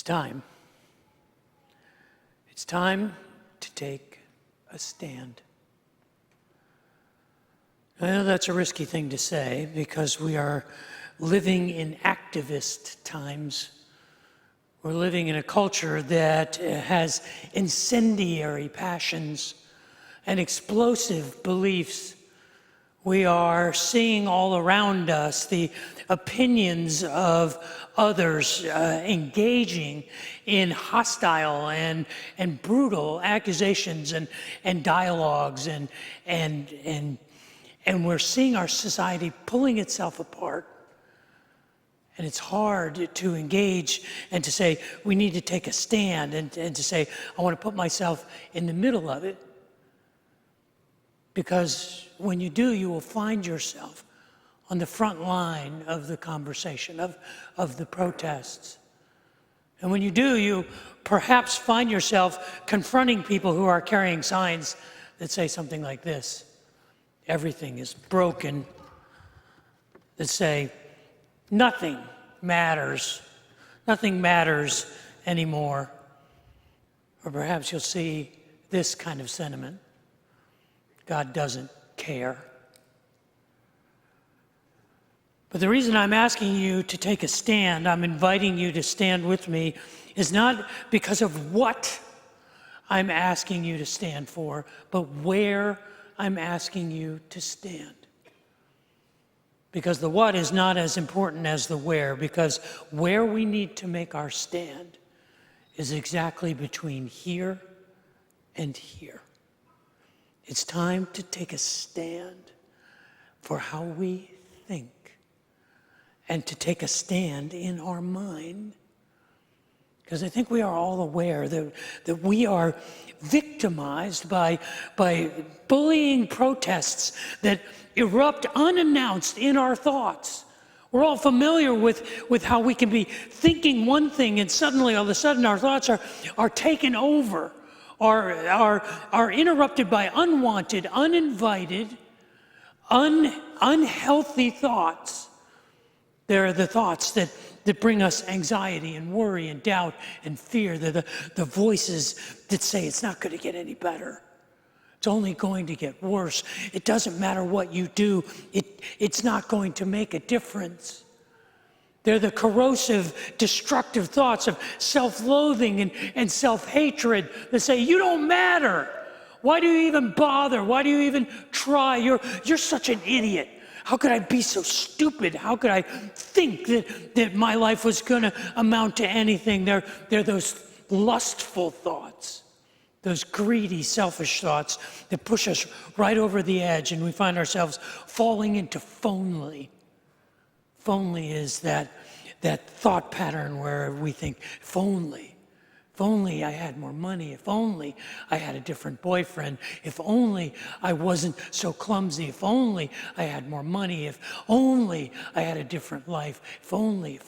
time. It's time to take a stand. I know that's a risky thing to say because we are living in activist times. We're living in a culture that has incendiary passions and explosive beliefs. We are seeing all around us the opinions of others engaging in hostile and brutal accusations and dialogues, and we're seeing our society pulling itself apart. And it's hard to engage and to say, we need to take a stand, and to say, I want to put myself in the middle of it. Because when you do, you will find yourself on the front line of the conversation, of the protests. And when you do, you perhaps find yourself confronting people who are carrying signs that say something like this: everything is broken, that say, nothing matters anymore. Or perhaps you'll see this kind of sentiment: God doesn't care. But the reason I'm asking you to take a stand, I'm inviting you to stand with me, is not because of what I'm asking you to stand for, but where I'm asking you to stand. Because the what is not as important as the where, because where we need to make our stand is exactly between here and here. It's time to take a stand for how we think and to take a stand in our mind. Because I think we are all aware that we are victimized by bullying protests that erupt unannounced in our thoughts. We're all familiar with how we can be thinking one thing and suddenly, all of a sudden, our thoughts are taken over, are interrupted by unwanted, uninvited, unhealthy thoughts. They're the thoughts that bring us anxiety and worry and doubt and fear. They're the voices that say it's not going to get any better. It's only going to get worse. It doesn't matter what you do. It's not going to make a difference. They're the corrosive, destructive thoughts of self-loathing and self-hatred that say, you don't matter. Why do you even bother? Why do you even try? You're such an idiot. How could I be so stupid? How could I think that my life was going to amount to anything? They're those lustful thoughts, those greedy, selfish thoughts that push us right over the edge, and we find ourselves falling into phonely. Phonely is that thought pattern where we think, if only I had more money, if only I had a different boyfriend, if only I wasn't so clumsy, if only I had more money, if only I had a different life, if only.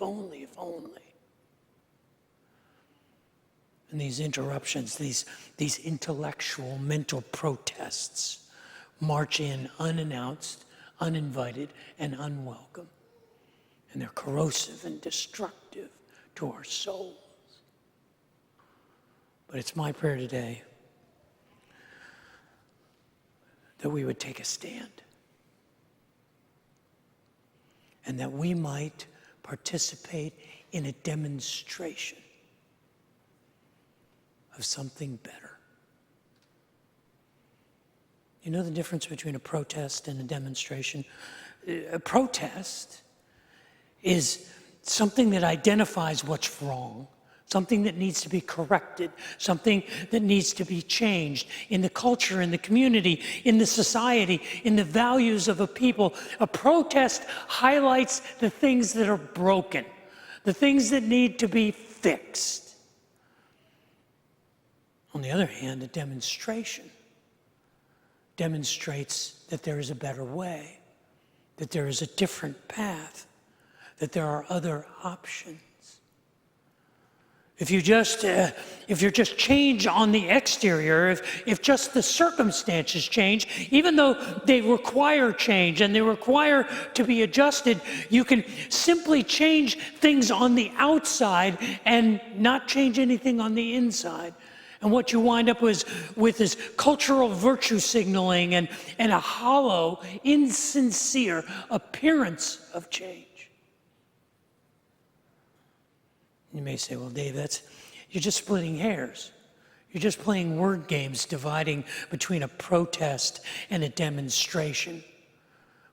And these interruptions, these intellectual, mental protests march in unannounced, uninvited, and unwelcome. And they're corrosive and destructive to our souls. But it's my prayer today that we would take a stand and that we might participate in a demonstration of something better. You know the difference between a protest and a demonstration? A protest is something that identifies what's wrong, something that needs to be corrected, something that needs to be changed in the culture, in the community, in the society, in the values of a people. A protest highlights the things that are broken, the things that need to be fixed. On the other hand, a demonstration demonstrates that there is a better way, that there is a different path, that there are other options. If you just change on the exterior, if just the circumstances change, even though they require change and they require to be adjusted, you can simply change things on the outside and not change anything on the inside. And what you wind up with is cultural virtue signaling and a hollow, insincere appearance of change. You may say, well, Dave, you're just splitting hairs. You're just playing word games, dividing between a protest and a demonstration.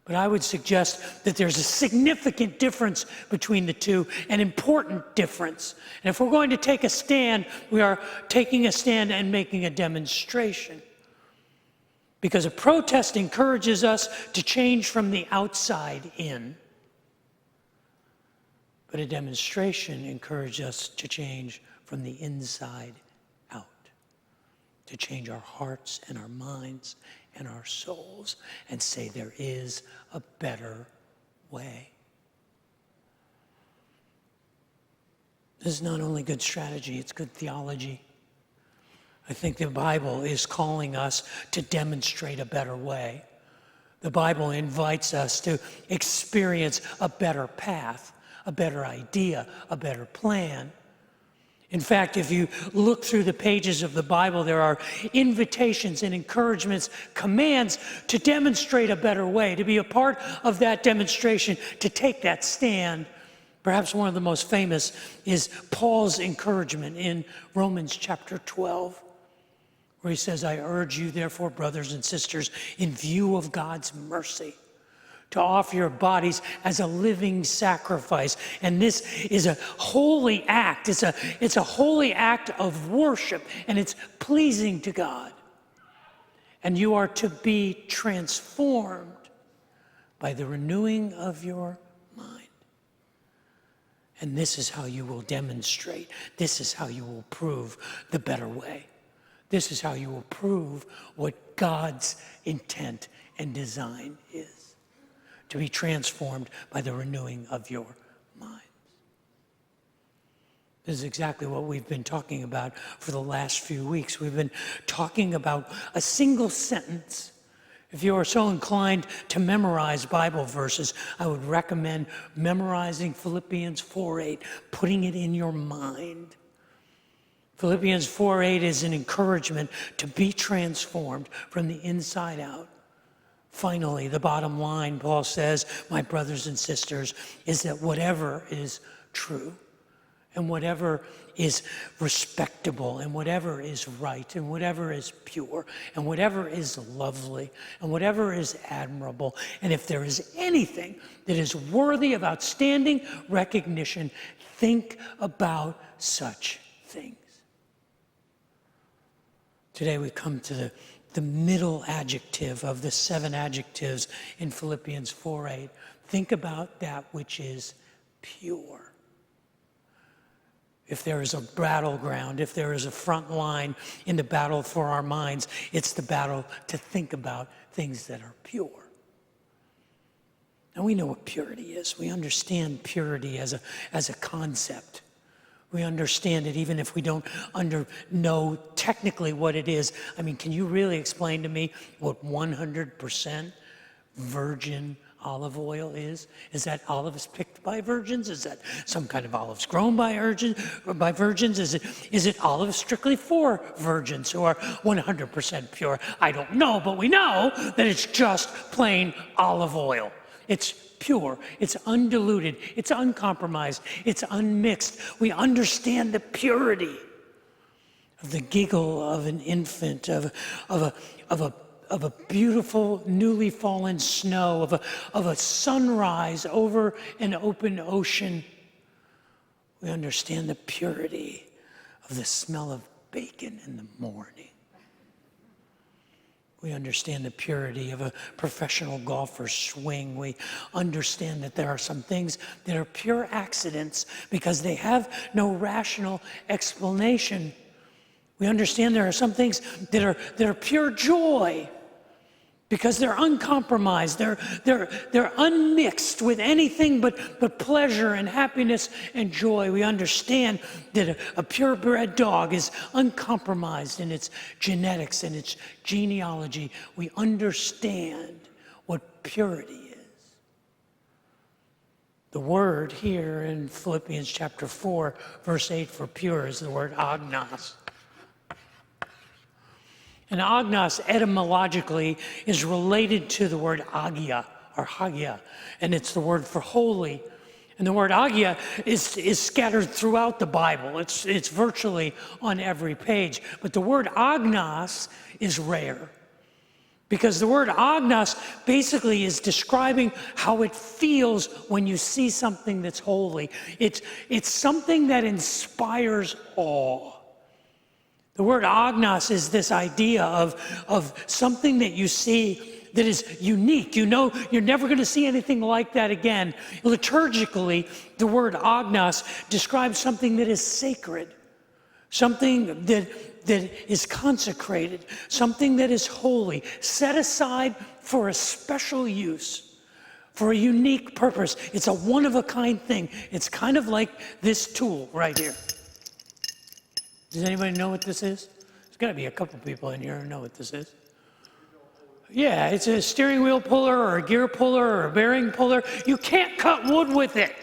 But I would suggest that there's a significant difference between the two, an important difference. And if we're going to take a stand, we are taking a stand and making a demonstration. Because a protest encourages us to change from the outside in. But a demonstration encourages us to change from the inside out, to change our hearts and our minds and our souls and say there is a better way. This is not only good strategy, it's good theology. I think the Bible is calling us to demonstrate a better way. The Bible invites us to experience a better path, a better idea, a better plan. In fact, if you look through the pages of the Bible, there are invitations and encouragements, commands to demonstrate a better way, to be a part of that demonstration, to take that stand. Perhaps one of the most famous is Paul's encouragement in Romans chapter 12, where he says, I urge you, therefore, brothers and sisters, in view of God's mercy, to offer your bodies as a living sacrifice. And this is a holy act. It's a holy act of worship, and it's pleasing to God. And you are to be transformed by the renewing of your mind. And this is how you will demonstrate. This is how you will prove the better way. This is how you will prove what God's intent and design is. To be transformed by the renewing of your mind. This is exactly what we've been talking about for the last few weeks. We've been talking about a single sentence. If you are so inclined to memorize Bible verses, I would recommend memorizing Philippians 4:8, putting it in your mind. Philippians 4:8 is an encouragement to be transformed from the inside out. Finally, the bottom line, Paul says, my brothers and sisters, is that whatever is true and whatever is respectable and whatever is right and whatever is pure and whatever is lovely and whatever is admirable, and if there is anything that is worthy of outstanding recognition, think about such things. Today we come to the middle adjective of the 7 adjectives in Philippians 4:8. Think about that which is pure. If there is a battleground, if there is a front line in the battle for our minds, it's the battle to think about things that are pure. And we know what purity is. We understand purity as a concept. We understand it even if we don't know technically what it is. I mean, can you really explain to me what 100% virgin olive oil is? Is that olives picked by virgins? Is that some kind of olives grown by virgins? Is it olives strictly for virgins who are 100% pure? I don't know, but we know that it's just plain olive oil. It's pure, it's undiluted, it's uncompromised, it's unmixed. We understand the purity of the giggle of an infant, of a beautiful newly fallen snow, of a sunrise over an open ocean. We understand the purity of the smell of bacon in the morning. We understand the purity of a professional golfer's swing. We understand that there are some things that are pure accidents because they have no rational explanation. We understand there are some things that are pure joy because they're uncompromised. They're unmixed with anything but pleasure and happiness and joy. We understand that a purebred dog is uncompromised in its genetics and its genealogy. We understand what purity is. The word here in Philippians chapter 4, verse 8 for pure is the word agnos. And agnos etymologically is related to the word agia or hagia, and it's the word for holy. And the word agia is scattered throughout the Bible. It's virtually on every page. But the word agnos is rare, because the word agnos basically is describing how it feels when you see something that's holy. It's something that inspires awe. The word agnos is this idea of something that you see that is unique. You know you're never going to see anything like that again. Liturgically, the word agnos describes something that is sacred, something that is consecrated, something that is holy, set aside for a special use, for a unique purpose. It's a one-of-a-kind thing. It's kind of like this tool right here. Does anybody know what this is? There's got to be a couple people in here who know what this is. Yeah, it's a steering wheel puller or a gear puller or a bearing puller. You can't cut wood with it.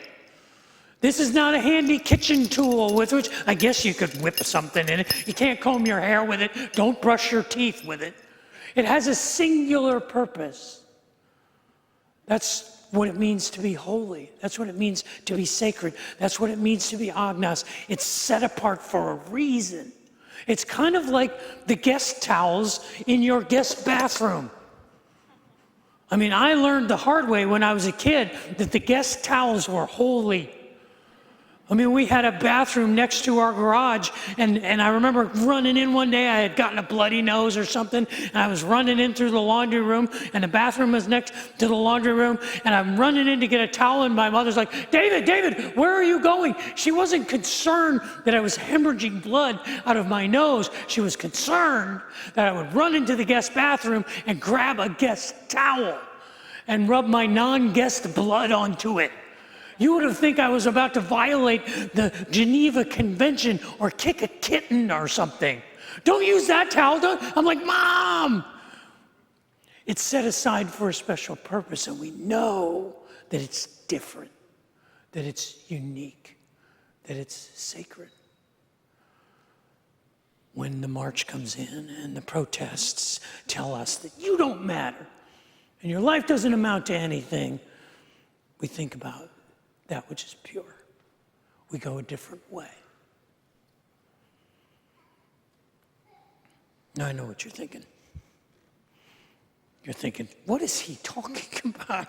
This is not a handy kitchen tool with which, I guess you could whip something in it. You can't comb your hair with it. Don't brush your teeth with it. It has a singular purpose. That's what it means to be holy. That's what it means to be sacred. That's what it means to be agnos. It's set apart for a reason. It's kind of like the guest towels in your guest bathroom. I mean, I learned the hard way when I was a kid that the guest towels were holy. I mean, we had a bathroom next to our garage, and I remember running in one day. I had gotten a bloody nose or something, and I was running in through the laundry room, and the bathroom was next to the laundry room, and I'm running in to get a towel, and my mother's like, David, where are you going? She wasn't concerned that I was hemorrhaging blood out of my nose. She was concerned that I would run into the guest bathroom and grab a guest towel and rub my non-guest blood onto it. You would have think I was about to violate the Geneva Convention or kick a kitten or something. Don't use that towel. I'm like, Mom! It's set aside for a special purpose, and we know that it's different, that it's unique, that it's sacred. When the march comes in and the protests tell us that you don't matter and your life doesn't amount to anything, we think about that which is pure. We go a different way. Now I know what you're thinking. You're thinking, what is he talking about?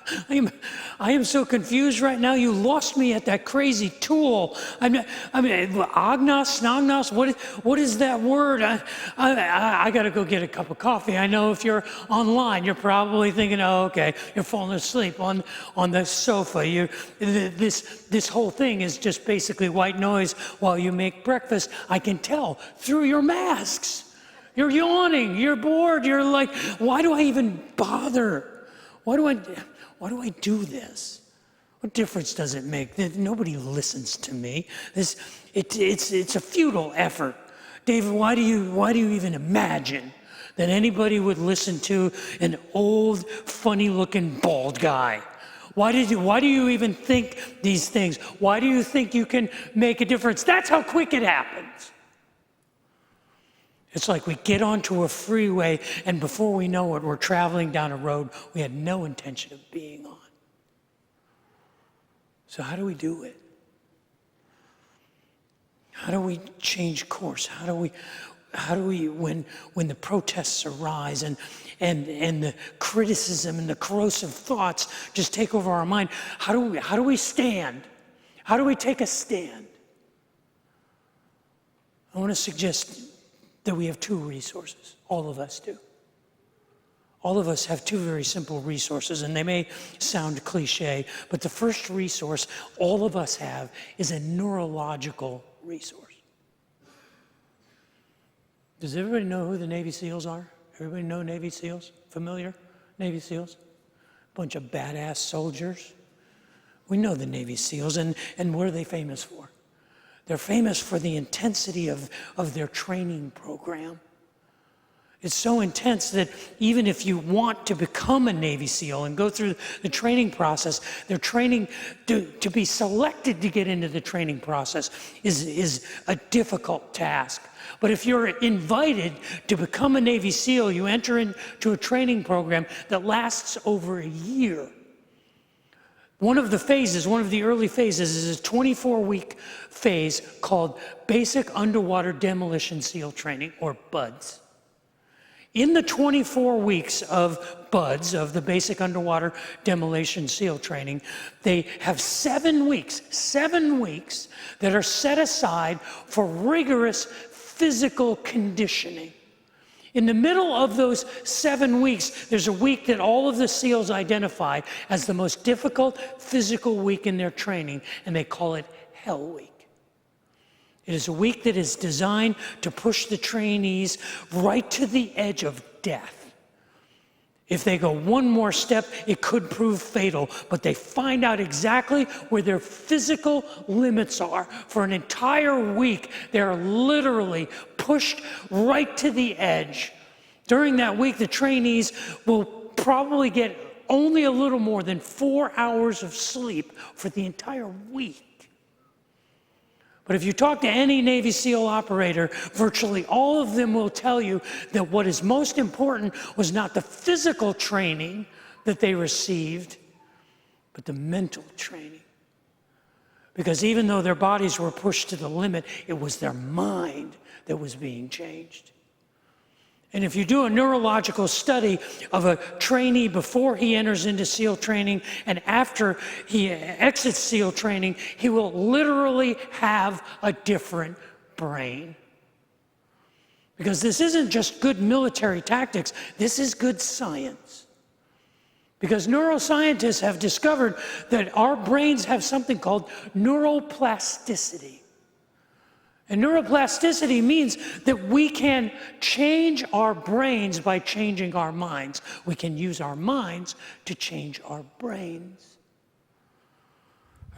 I am so confused right now. You lost me at that crazy tool. I mean, agnos, snognos, what is that word? I got to go get a cup of coffee. I know if you're online, you're probably thinking, oh, okay, you're falling asleep on the sofa. This whole thing is just basically white noise while you make breakfast. I can tell through your masks. You're yawning, you're bored, you're like, why do I even bother? Why do I do this? What difference does it make? Nobody listens to me. It's a futile effort. David, why do you even imagine that anybody would listen to an old, funny-looking bald guy? Why do you even think these things? Why do you think you can make a difference? That's how quick it happens. It's like we get onto a freeway, and before we know it, we're traveling down a road we had no intention of being on. So how do we do it? How do we change course? How do we when the protests arise and the criticism and the corrosive thoughts just take over our mind, how do we stand? How do we take a stand? I want to suggest that we have two resources. All of us do. All of us have two very simple resources, and they may sound cliche, but the first resource all of us have is a neurological resource. Does everybody know who the Navy SEALs are? Everybody know Navy SEALs? Familiar? Navy SEALs? Bunch of badass soldiers. We know the Navy SEALs, and what are they famous for? They're famous for the intensity of their training program. It's so intense that even if you want to become a Navy SEAL and go through the training process, their training to be selected to get into the training process is a difficult task. But if you're invited to become a Navy SEAL, you enter into a training program that lasts over a year. One of the early phases is a 24-week phase called Basic Underwater Demolition SEAL Training, or BUDS. In the 24 weeks of BUDS, of the Basic Underwater Demolition SEAL Training, they have 7 weeks that are set aside for rigorous physical conditioning. In the middle of those 7 weeks, there's a week that all of the SEALs identify as the most difficult physical week in their training, and they call it Hell Week. It is a week that is designed to push the trainees right to the edge of death. If they go one more step, it could prove fatal, but they find out exactly where their physical limits are. For an entire week, they're literally pushed right to the edge. During that week, the trainees will probably get only a little more than 4 hours of sleep for the entire week. But if you talk to any Navy SEAL operator, virtually all of them will tell you that what is most important was not the physical training that they received, but the mental training. Because even though their bodies were pushed to the limit, it was their mind that was being changed. And if you do a neurological study of a trainee before he enters into SEAL training and after he exits SEAL training, he will literally have a different brain. Because this isn't just good military tactics, this is good science. Because neuroscientists have discovered that our brains have something called neuroplasticity. And neuroplasticity means that we can change our brains by changing our minds. We can use our minds to change our brains.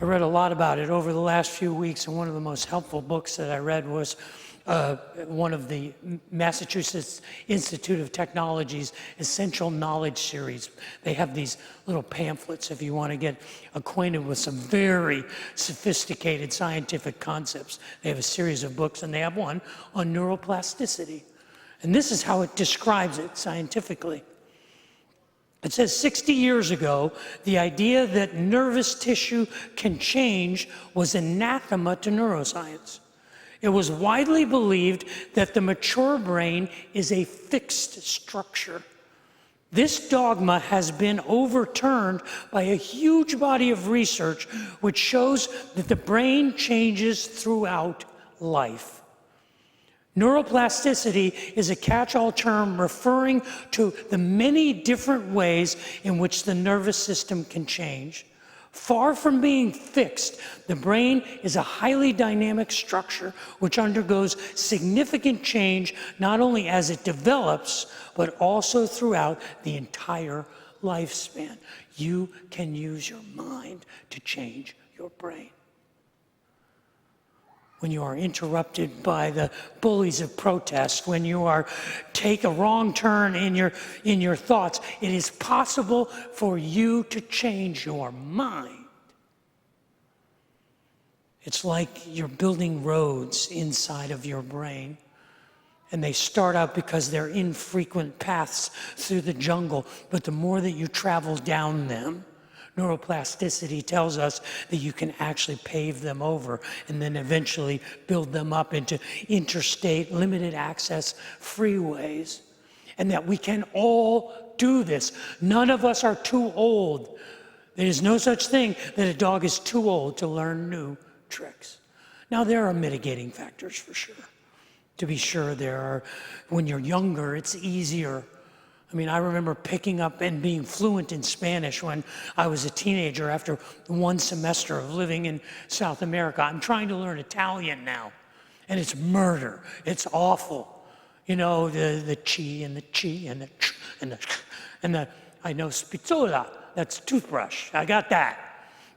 I read a lot about it over the last few weeks, and one of the most helpful books that I read was one of the Massachusetts Institute of Technology's Essential Knowledge series. They have these little pamphlets if you want to get acquainted with some very sophisticated scientific concepts. They have a series of books, and they have one on neuroplasticity. And this is how it describes it scientifically. It says 60 years ago, the idea that nervous tissue can change was anathema to neuroscience. It was widely believed that the mature brain is a fixed structure. This dogma has been overturned by a huge body of research which shows that the brain changes throughout life. Neuroplasticity is a catch-all term referring to the many different ways in which the nervous system can change. Far from being fixed, the brain is a highly dynamic structure which undergoes significant change not only as it develops, but also throughout the entire lifespan. You can use your mind to change your brain. When you are interrupted by the bullies of protest, when you take a wrong turn in your thoughts, it is possible for you to change your mind. It's like you're building roads inside of your brain, and they start out because they're infrequent paths through the jungle, but the more that you travel down them, neuroplasticity tells us that you can actually pave them over and then eventually build them up into interstate, limited access freeways. And that we can all do this. None of us are too old. There is no such thing that a dog is too old to learn new tricks. Now, there are mitigating factors for sure. To be sure, when you're younger, it's easier. I mean, I remember picking up and being fluent in Spanish when I was a teenager after one semester of living in South America. I'm trying to learn Italian now, and it's murder. It's awful. You know, the chi and the chi and the ch and the I know spazzola, that's toothbrush. I got that.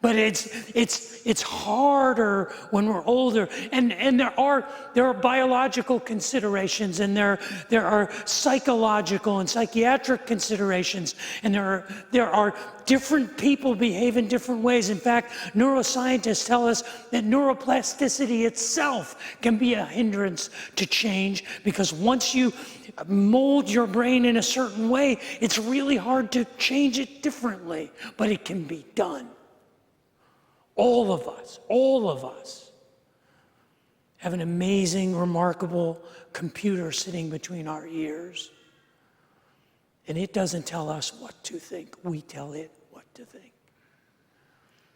But it's harder when we're older, and there are biological considerations, and there are psychological and psychiatric considerations, and there are different people behave in different ways. In fact, neuroscientists tell us that neuroplasticity itself can be a hindrance to change, because once you mold your brain in a certain way, it's really hard to change it differently, but it can be done. All of us have an amazing, remarkable computer sitting between our ears. And it doesn't tell us what to think. We tell it what to think.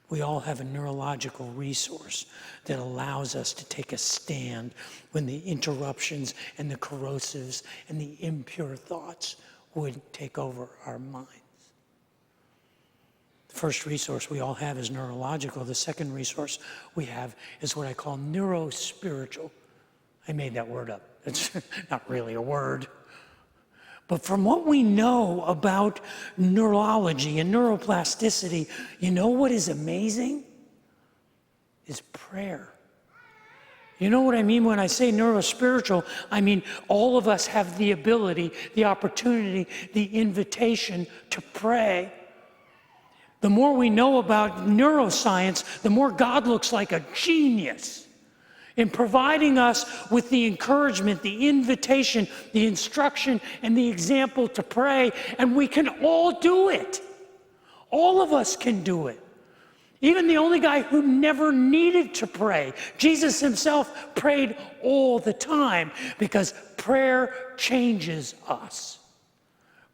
We all have a neurological resource that allows us to take a stand when the interruptions and the corrosives and the impure thoughts would take over our minds. The first resource we all have is neurological. The second resource we have is what I call neurospiritual. I made that word up. It's not really a word. But from what we know about neurology and neuroplasticity, you know what is amazing? Is prayer. You know what I mean when I say neurospiritual? I mean all of us have the ability, the opportunity, the invitation to pray. The more we know about neuroscience, the more God looks like a genius in providing us with the encouragement, the invitation, the instruction, and the example to pray, and we can all do it. All of us can do it. Even the only guy who never needed to pray, Jesus himself prayed all the time, because prayer changes us.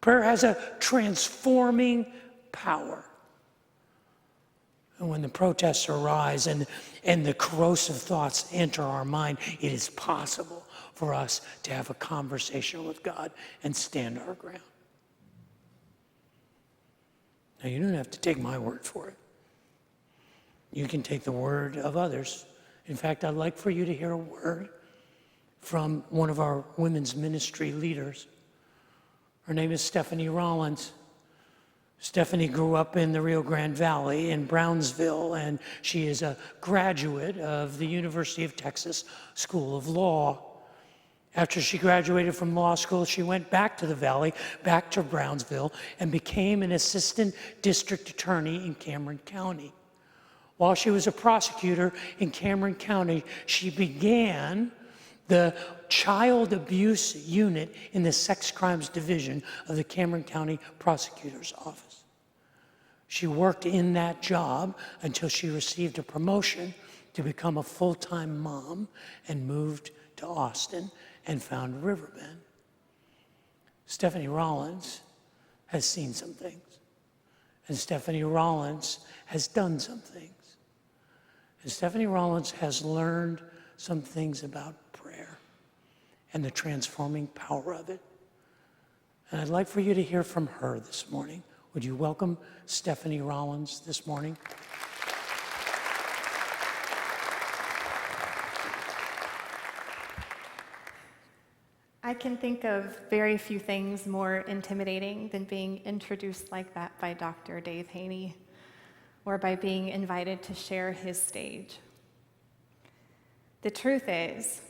Prayer has a transforming power. And when the protests arise and the corrosive thoughts enter our mind, it is possible for us to have a conversation with God and stand our ground. Now, you don't have to take my word for it. You can take the word of others. In fact, I'd like for you to hear a word from one of our women's ministry leaders. Her name is Stephanie Rollins. Stephanie grew up in the Rio Grande Valley in Brownsville, and she is a graduate of the University of Texas School of Law. After she graduated from law school, she went back to the Valley, back to Brownsville, and became an assistant district attorney in Cameron County. While she was a prosecutor in Cameron County, she began the child abuse unit in the sex crimes division of the Cameron County Prosecutor's Office. She worked in that job until she received a promotion to become a full-time mom and moved to Austin and found Riverbend. Stephanie Rollins has seen some things, and Stephanie Rollins has done some things. And Stephanie Rollins has learned some things about prayer and the transforming power of it. And I'd like for you to hear from her this morning. Would you welcome Stephanie Rollins this morning? I can think of very few things more intimidating than being introduced like that by Dr. Dave Haney, or by being invited to share his stage. The truth is,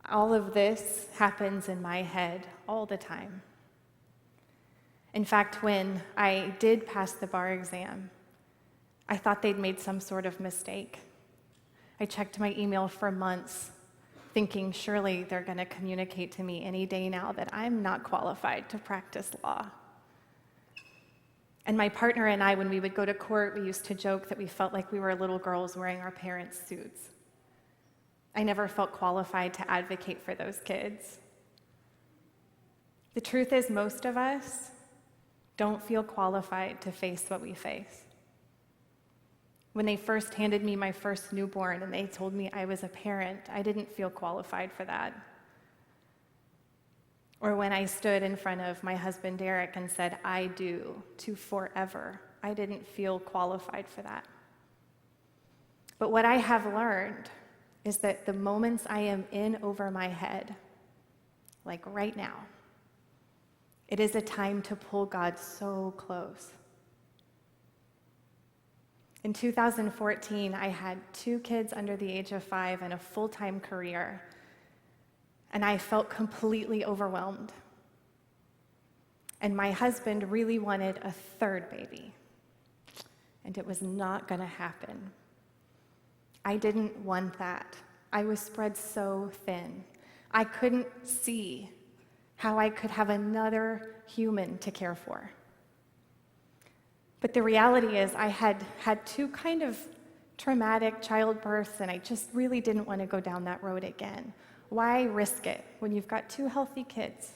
all of this happens in my head all the time. In fact, when I did pass the bar exam, I thought they'd made some sort of mistake. I checked my email for months, thinking surely they're going to communicate to me any day now that I'm not qualified to practice law. And my partner and I, when we would go to court, we used to joke that we felt like we were little girls wearing our parents' suits. I never felt qualified to advocate for those kids. The truth is, most of us don't feel qualified to face what we face. When they first handed me my first newborn and they told me I was a parent, I didn't feel qualified for that. Or when I stood in front of my husband Derek and said, "I do," to forever, I didn't feel qualified for that. But what I have learned is that the moments I am in over my head, like right now, It is a time to pull God so close. In 2014, I had 2 kids under the age of 5 and a full-time career, and I felt completely overwhelmed. And my husband really wanted a 3rd baby, and it was not going to happen. I didn't want that. I was spread so thin. I couldn't see how I could have another human to care for. But the reality is I had had 2 kind of traumatic childbirths, and I just really didn't want to go down that road again. Why risk it when you've got 2 healthy kids?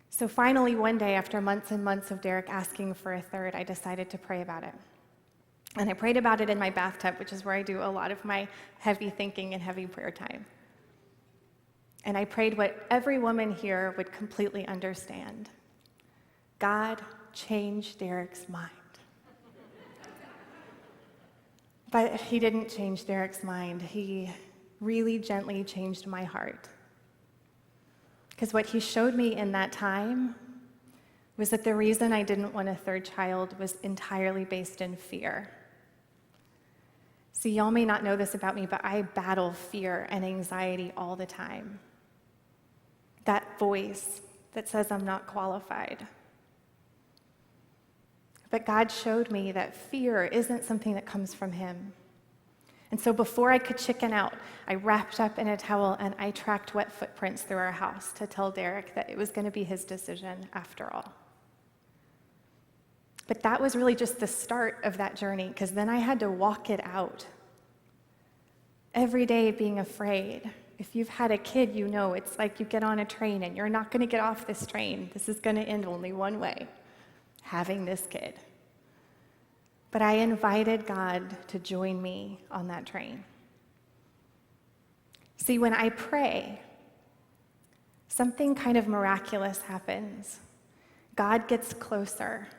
So finally, one day, after months and months of Derek asking for a 3rd, I decided to pray about it. And I prayed about it in my bathtub, which is where I do a lot of my heavy thinking and heavy prayer time. And I prayed what every woman here would completely understand. God, change Derek's mind. But he didn't change Derek's mind. He really gently changed my heart. Because what he showed me in that time was that the reason I didn't want a 3rd child was entirely based in fear. See, y'all may not know this about me, but I battle fear and anxiety all the time. That voice that says I'm not qualified. But God showed me that fear isn't something that comes from him. And so before I could chicken out, I wrapped up in a towel and I tracked wet footprints through our house to tell Derek that it was going to be his decision after all. But that was really just the start of that journey, because then I had to walk it out. Every day being afraid. If you've had a kid, you know it's like you get on a train and you're not going to get off this train. This is going to end only one way, having this kid. But I invited God to join me on that train. See, when I pray, something kind of miraculous happens. God gets closer.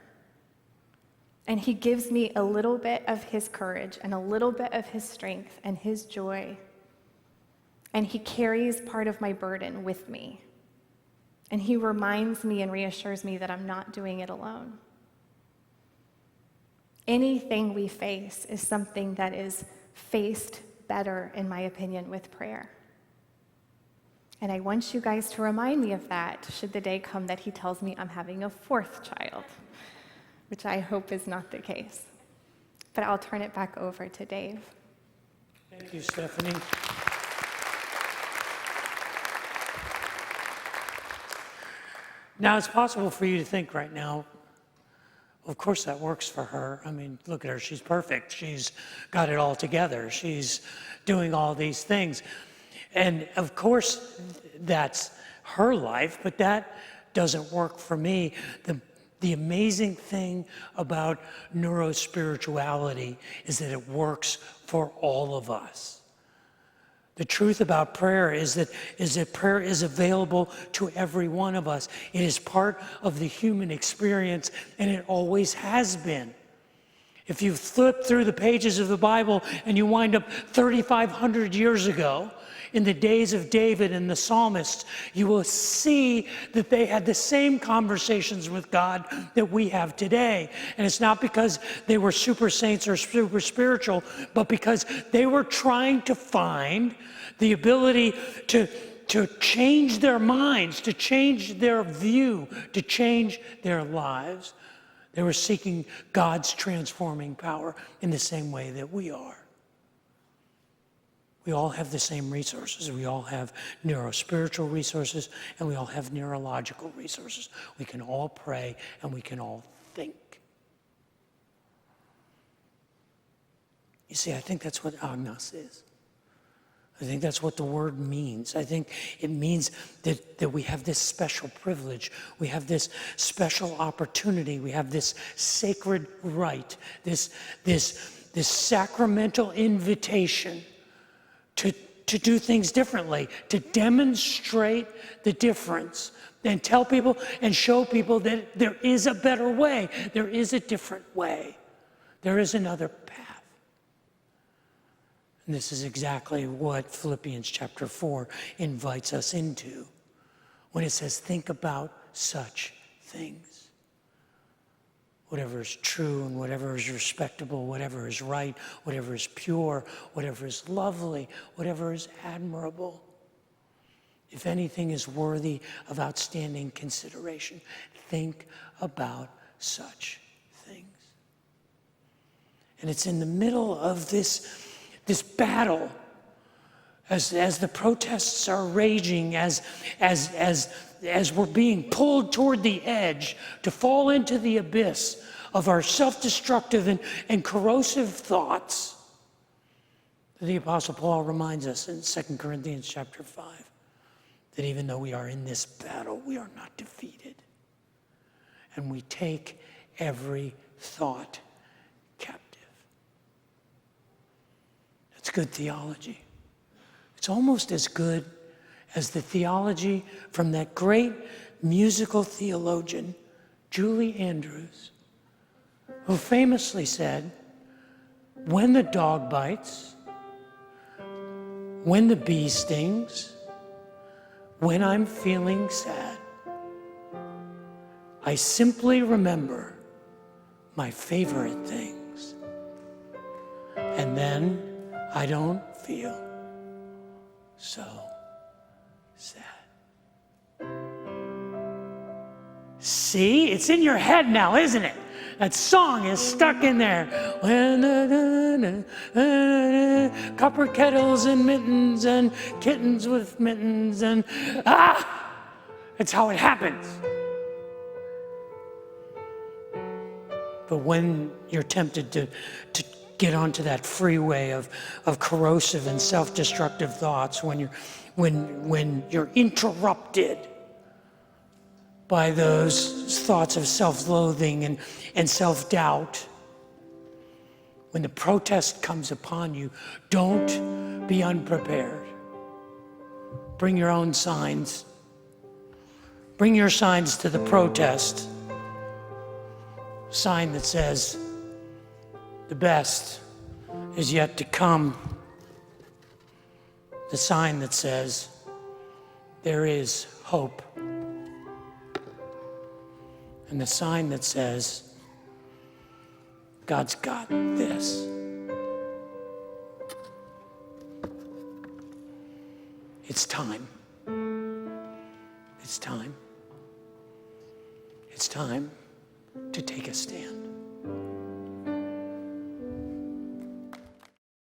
And he gives me a little bit of his courage and a little bit of his strength and his joy. And he carries part of my burden with me. And he reminds me and reassures me that I'm not doing it alone. Anything we face is something that is faced better, in my opinion, with prayer. And I want you guys to remind me of that should the day come that he tells me I'm having a 4th child, which I hope is not the case. But I'll turn it back over to Dave. Thank you, Stephanie. Now, it's possible for you to think right now, of course that works for her. I mean, look at her, she's perfect. She's got it all together. She's doing all these things. And of course, that's her life, but that doesn't work for me. The amazing thing about neurospirituality is that it works for all of us. The truth about prayer is that prayer is available to every one of us. It is part of the human experience, and it always has been. If you flip through the pages of the Bible and you wind up 3,500 years ago, in the days of David and the psalmists, you will see that they had the same conversations with God that we have today. And it's not because they were super saints or super spiritual, but because they were trying to find the ability to change their minds, to change their view, to change their lives. They were seeking God's transforming power in the same way that we are. We all have the same resources. We all have neurospiritual resources, and we all have neurological resources. We can all pray, and we can all think. You see, I think that's what agnos is. I think that's what the word means. I think it means that we have this special privilege. We have this special opportunity. We have this sacred right, this sacramental invitation to do things differently, to demonstrate the difference, and tell people and show people that there is a better way. There is a different way. There is another path. And this is exactly what Philippians chapter 4 invites us into. when it says, think about such things. Whatever is true and whatever is respectable, whatever is right, whatever is pure, whatever is lovely, whatever is admirable. If anything is worthy of outstanding consideration, think about such things. And it's in the middle of this battle, as the protests are raging, as we're being pulled toward the edge to fall into the abyss of our self-destructive and corrosive thoughts, the Apostle Paul reminds us in 2 Corinthians chapter 5 that even though we are in this battle, we are not defeated. And we take every thought captive. That's good theology. It's almost as good as the theology from that great musical theologian, Julie Andrews, who famously said, when the dog bites, when the bee stings, when I'm feeling sad, I simply remember my favorite things. And then I don't feel so sad. See, it's in your head now, isn't it? That song is stuck in there. Copper kettles and mittens and kittens with mittens and it's how it happens. But when you're tempted to get onto that freeway of corrosive and self-destructive thoughts, when you're interrupted by those thoughts of self-loathing and self-doubt, when the protest comes upon you, don't be unprepared. Bring your own signs. Bring your signs to the protest. Sign that says, the best is yet to come. The sign that says, there is hope. And the sign that says, God's got this. It's time. It's time. It's time to take a stand.